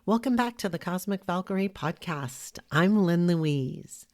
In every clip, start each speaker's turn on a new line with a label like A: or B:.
A: Welcome back to the Cosmic Valkyrie podcast. I'm Lynn Louise.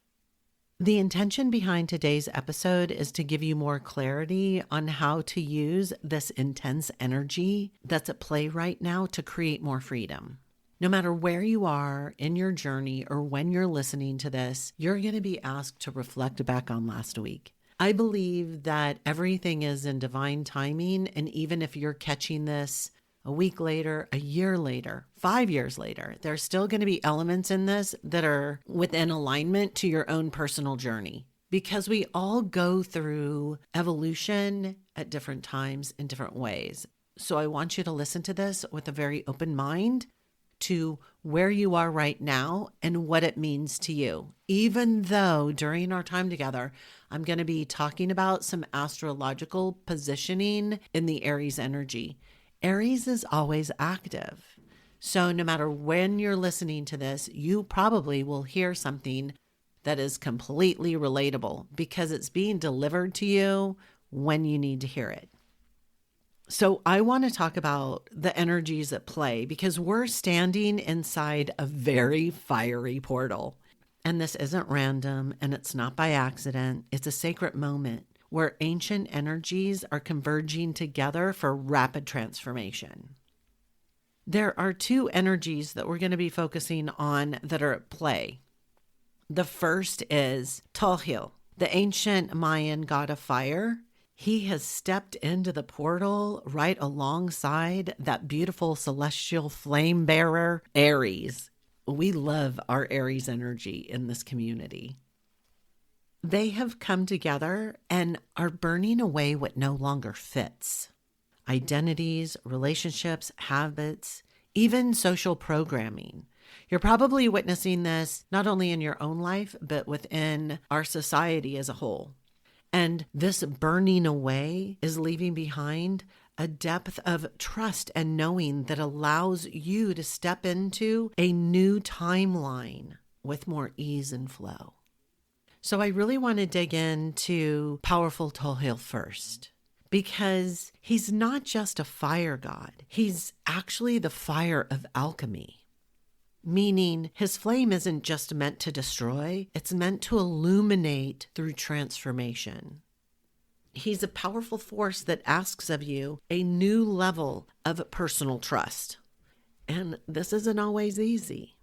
A: The intention behind today's episode is to give you more clarity on how to use this intense energy that's at play right now to create more freedom. No matter where you are in your journey or when you're listening to this, you're going to be asked to reflect back on last week. I believe that everything is in divine timing, and even if you're catching this a week later, a year later, 5 years later, there's still going to be elements in this that are within alignment to your own personal journey, because we all go through evolution at different times in different ways. So I want you to listen to this with a very open mind to where you are right now and what it means to you. Even though during our time together, I'm going to be talking about some astrological positioning in the Aries energy. Aries is always active. So no matter when you're listening to this, you probably will hear something that is completely relatable because it's being delivered to you when you need to hear it. So I want to talk about the energies at play because we're standing inside a very fiery portal. And this isn't random and it's not by accident. It's a sacred moment where ancient energies are converging together for rapid transformation. There are two energies that we're going to be focusing on that are at play. The first is Tohil, the ancient Mayan god of fire. He has stepped into the portal right alongside that beautiful celestial flame bearer, Aries. We love our Aries energy in this community. They have come together and are burning away what no longer fits. Identities, relationships, habits, even social programming. You're probably witnessing this not only in your own life, but within our society as a whole. And this burning away is leaving behind a depth of trust and knowing that allows you to step into a new timeline with more ease and flow. So I really want to dig into powerful Tohil first, because he's not just a fire god. He's actually the fire of alchemy, meaning his flame isn't just meant to destroy, it's meant to illuminate through transformation. He's a powerful force that asks of you a new level of personal trust. And this isn't always easy.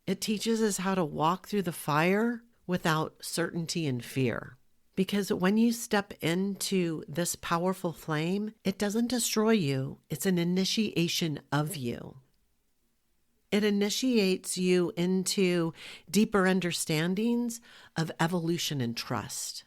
A: It teaches us how to walk through the fire without certainty and fear. Because when you step into this powerful flame, it doesn't destroy you. It's an initiation of you. It initiates you into deeper understandings of evolution and trust.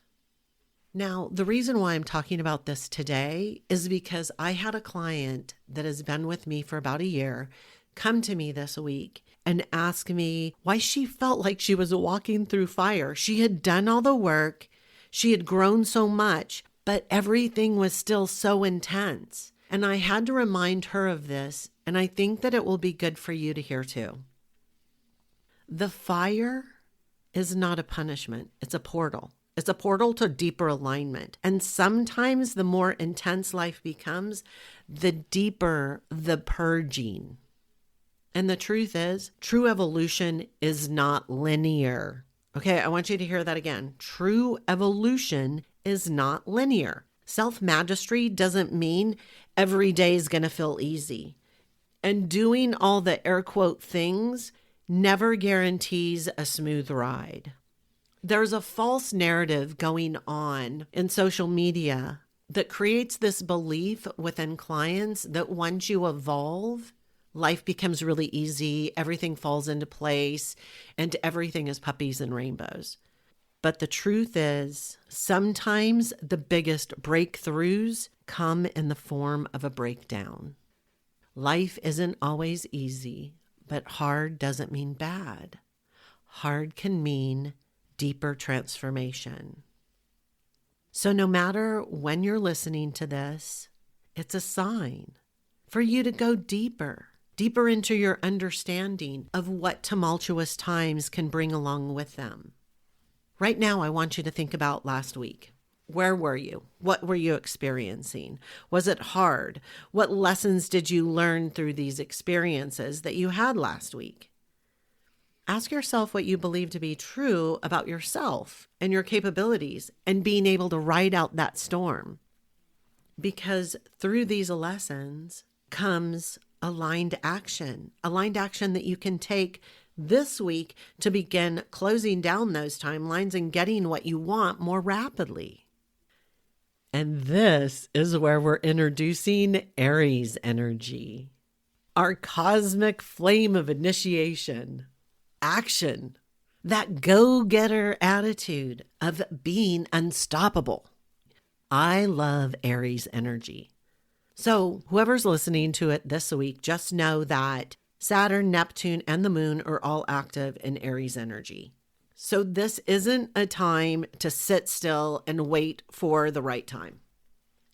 A: Now, the reason why I'm talking about this today is because I had a client that has been with me for about a year come to me this week and ask me why she felt like she was walking through fire. She had done all the work. She had grown so much, but everything was still so intense. And I had to remind her of this, and I think that it will be good for you to hear too. The fire is not a punishment. It's a portal. It's a portal to deeper alignment. And sometimes the more intense life becomes, the deeper the purging. And the truth is, true evolution is not linear. Okay, I want you to hear that again. True evolution is not linear. Self-mastery doesn't mean every day is going to feel easy. And doing all the air quote things never guarantees a smooth ride. There's a false narrative going on in social media that creates this belief within clients that once you evolve, life becomes really easy, everything falls into place, and everything is puppies and rainbows. But the truth is, sometimes the biggest breakthroughs come in the form of a breakdown. Life isn't always easy, but hard doesn't mean bad. Hard can mean deeper transformation. So no matter when you're listening to this, it's a sign for you to go deeper into your understanding of what tumultuous times can bring along with them. Right now, I want you to think about last week. Where were you? What were you experiencing? Was it hard? What lessons did you learn through these experiences that you had last week? Ask yourself what you believe to be true about yourself and your capabilities and being able to ride out that storm. Because through these lessons comes aligned action that you can take this week to begin closing down those timelines and getting what you want more rapidly. And this is where we're introducing Aries energy, our cosmic flame of initiation, action, that go-getter attitude of being unstoppable. I love Aries energy. So whoever's listening to it this week, just know that Saturn, Neptune, and the moon are all active in Aries energy. So this isn't a time to sit still and wait for the right time.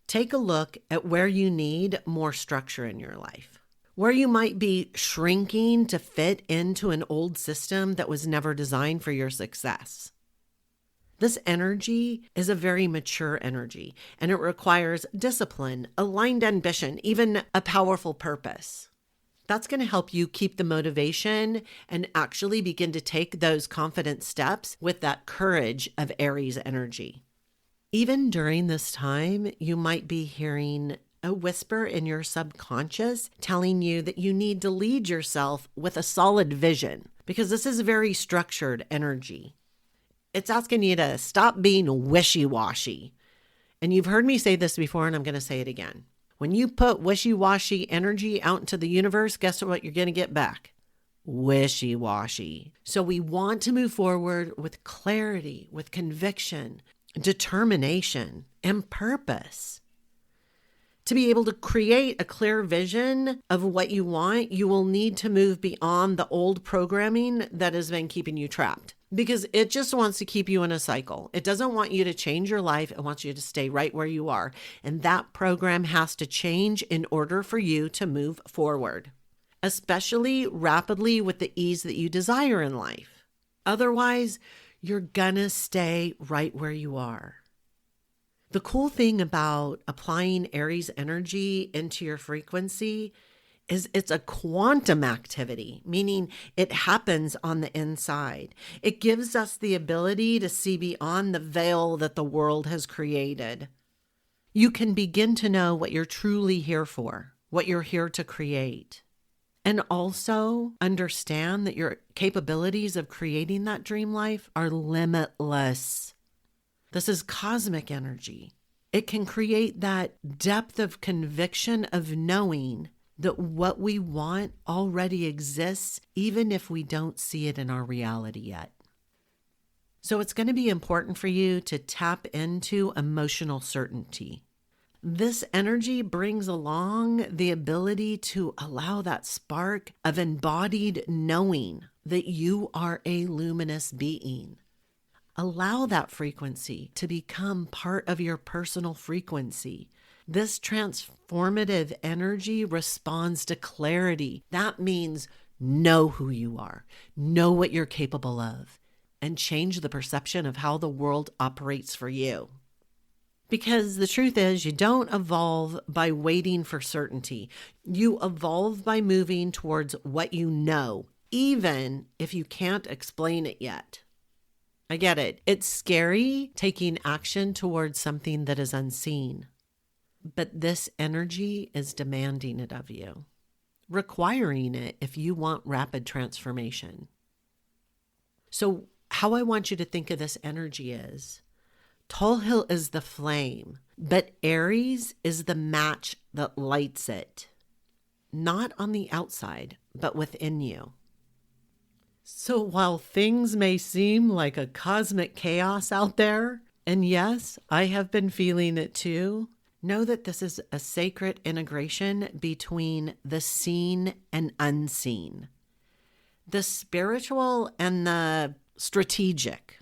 A: Take a look at where you need more structure in your life, where you might be shrinking to fit into an old system that was never designed for your success. This energy is a very mature energy, and it requires discipline, aligned ambition, even a powerful purpose. That's going to help you keep the motivation and actually begin to take those confident steps with that courage of Aries energy. Even during this time, you might be hearing a whisper in your subconscious telling you that you need to lead yourself with a solid vision, because this is very structured energy. It's asking you to stop being wishy-washy. And you've heard me say this before, and I'm going to say it again. When you put wishy-washy energy out into the universe, guess what you're going to get back? Wishy-washy. So we want to move forward with clarity, with conviction, determination, and purpose. To be able to create a clear vision of what you want, you will need to move beyond the old programming that has been keeping you trapped. Because it just wants to keep you in a cycle. It doesn't want you to change your life. It wants you to stay right where you are. And that program has to change in order for you to move forward, especially rapidly with the ease that you desire in life. Otherwise, you're gonna stay right where you are. The cool thing about applying Aries energy into your frequency is it's a quantum activity, meaning it happens on the inside. It gives us the ability to see beyond the veil that the world has created. You can begin to know what you're truly here for, what you're here to create. And also understand that your capabilities of creating that dream life are limitless. This is cosmic energy. It can create that depth of conviction of knowing that what we want already exists, even if we don't see it in our reality yet. So it's going to be important for you to tap into emotional certainty. This energy brings along the ability to allow that spark of embodied knowing that you are a luminous being. Allow that frequency to become part of your personal frequency. This transformative energy responds to clarity. That means know who you are, know what you're capable of, and change the perception of how the world operates for you. Because the truth is, you don't evolve by waiting for certainty. You evolve by moving towards what you know, even if you can't explain it yet. I get it. It's scary taking action towards something that is unseen. But this energy is demanding it of you, requiring it if you want rapid transformation. So how I want you to think of this energy is, Tohil is the flame, but Aries is the match that lights it. Not on the outside, but within you. So while things may seem like a cosmic chaos out there, and yes, I have been feeling it too, know that this is a sacred integration between the seen and unseen, the spiritual and the strategic,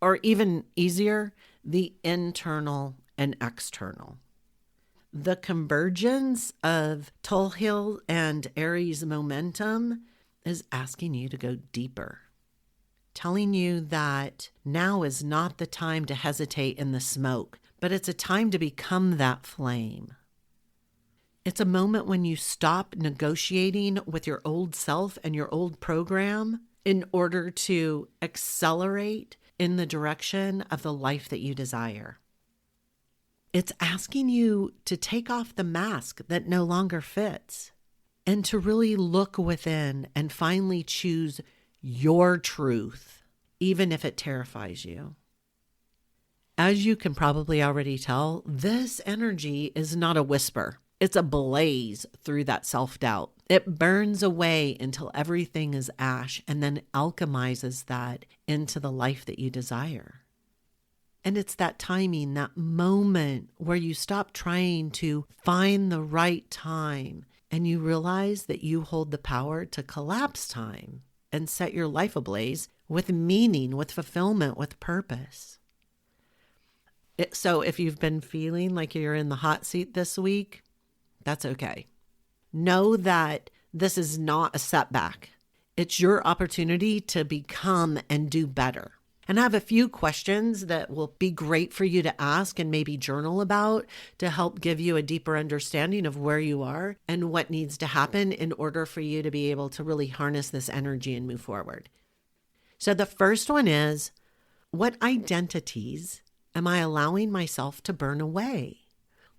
A: or even easier, the internal and external. The convergence of Tohil and Aries momentum is asking you to go deeper, telling you that now is not the time to hesitate in the smoke, but it's a time to become that flame. It's a moment when you stop negotiating with your old self and your old program in order to accelerate in the direction of the life that you desire. It's asking you to take off the mask that no longer fits and to really look within and finally choose your truth, even if it terrifies you. As you can probably already tell, this energy is not a whisper. It's a blaze through that self-doubt. It burns away until everything is ash and then alchemizes that into the life that you desire. And it's that timing, that moment where you stop trying to find the right time and you realize that you hold the power to collapse time and set your life ablaze with meaning, with fulfillment, with purpose. So if you've been feeling like you're in the hot seat this week, that's okay. Know that this is not a setback. It's your opportunity to become and do better. And I have a few questions that will be great for you to ask and maybe journal about to help give you a deeper understanding of where you are and what needs to happen in order for you to be able to really harness this energy and move forward. So the first one is, what identities am I allowing myself to burn away?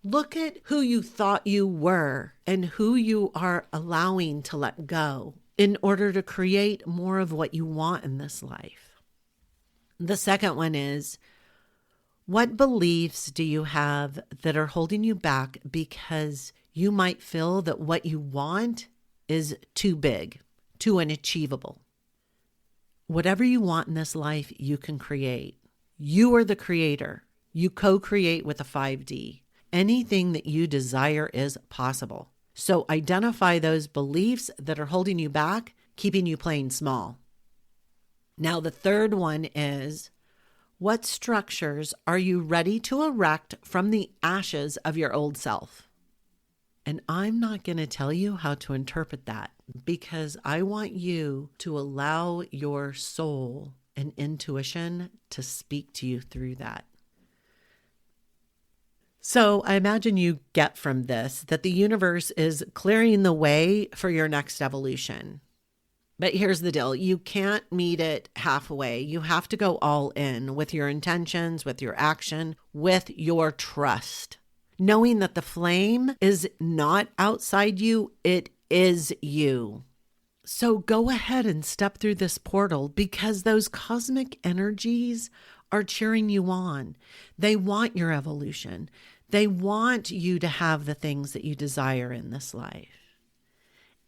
A: Look at who you thought you were and who you are allowing to let go in order to create more of what you want in this life. The second one is, what beliefs do you have that are holding you back because you might feel that what you want is too big, too unachievable? Whatever you want in this life, you can create. You are the creator. You co-create with a 5D. Anything that you desire is possible. So identify those beliefs that are holding you back, keeping you playing small. Now, the third one is, what structures are you ready to erect from the ashes of your old self? And I'm not going to tell you how to interpret that because I want you to allow your soul and intuition to speak to you through that. So I imagine you get from this that the universe is clearing the way for your next evolution. But here's the deal. You can't meet it halfway. You have to go all in with your intentions, with your action, with your trust. Knowing that the flame is not outside you, it is you. So go ahead and step through this portal because those cosmic energies are cheering you on. They want your evolution. They want you to have the things that you desire in this life.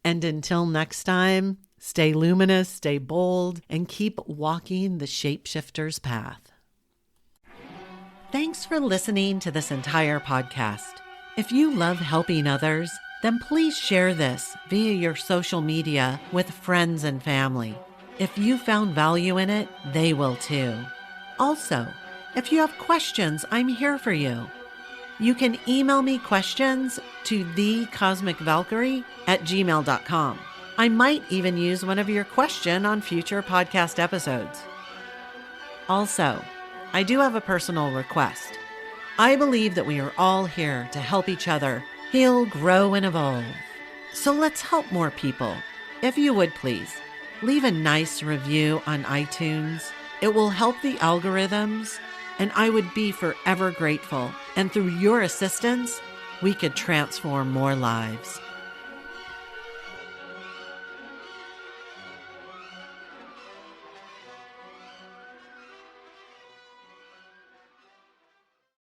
A: And until next time, stay luminous, stay bold, and keep walking the shapeshifter's path. Thanks for listening to this entire podcast. If you love helping others, then please share this via your social media with friends and family. If you found value in it, they will too. Also, if you have questions, I'm here for you. You can email me questions to thecosmicvalkyrie@gmail.com. I might even use one of your questions on future podcast episodes. Also, I do have a personal request. I believe that we are all here to help each other heal, grow, and evolve. So let's help more people. If you would please, leave a nice review on iTunes. It will help the algorithms, and I would be forever grateful. And through your assistance, we could transform more lives.